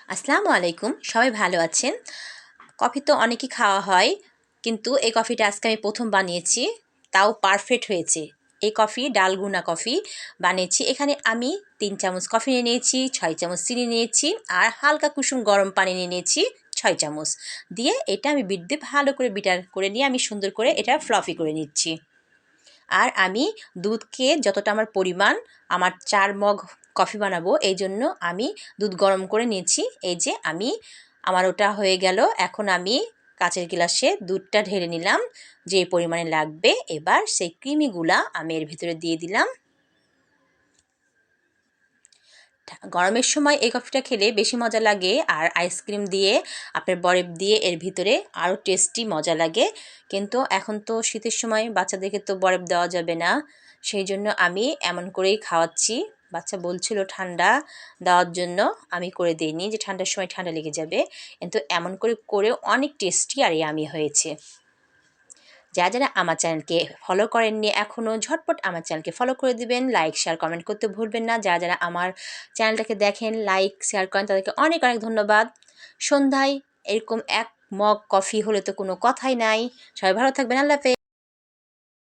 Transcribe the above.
আসসালামু আলাইকুম, সবাই ভালো আছেন? কফি তো অনেকই খাওয়া হয়, কিন্তু এই কফিটা আজকে আমি প্রথম বানিয়েছি, তাও পারফেক্ট হয়েছে। এই কফি ডালগুনা কফি বানিয়েছি। এখানে আমি 3 চামচ কফি নিয়ে নিয়েছি, 6 চামচ চিনি নিয়েছি, আর হালকা কুসুম গরম পানি নিয়ে নিয়েছি 6 চামচ। দিয়ে এটা আমি বিট দিয়ে ভালো করে বিটার করে নিয়ে আমি সুন্দর করে এটা ফ্লফি করে নিচ্ছি। আর আমি দুধকে যতটা আমার পরিমাণ, আমার 4 মগ কফি বানাবো, এই জন্য আমি দুধ গরম করে নিয়েছি। এই যে আমার ওটা হয়ে গেল। এখন আমি কাচের গ্লাসে দুধটা ঢেলে নিলাম যে পরিমাণে লাগবে। এবার সেই ক্রিমিগুলা আমি এর ভিতরে দিয়ে দিলাম। গরমের সময় এই কফিটা খেলে বেশি মজা লাগে, আর আইসক্রিম দিয়ে আপনার বরফ দিয়ে এর ভিতরে আরও টেস্টি মজা লাগে। কিন্তু এখন তো শীতের সময় বাচ্চাদেরকে তো বরফ দেওয়া যাবে না, সেই জন্য আমি এমন করেই খাওয়াচ্ছি। বাচ্চা বলছিল ঠান্ডা দেওয়ার জন্য, আমি করে দিইনি, যে ঠান্ডার সময় ঠান্ডা লেগে যাবে। কিন্তু এমন করে করে অনেক টেস্টি আর ইয়ামি হয়েছে। যারা আমার চ্যানেলকে ফলো করেননি এখনও, ঝটপট আমার চ্যানেলকে ফলো করে দিবেন। লাইক শেয়ার কমেন্ট করতে ভুলবেন না। যারা আমার চ্যানেলটাকে দেখেন, লাইক শেয়ার করেন, তাদেরকে অনেক অনেক ধন্যবাদ। সন্ধ্যায় এরকম 1 মগ কফি হলে তো কোনো কথাই নাই। সবাই ভালো থাকবেন। আল্লাহ হাফেজ।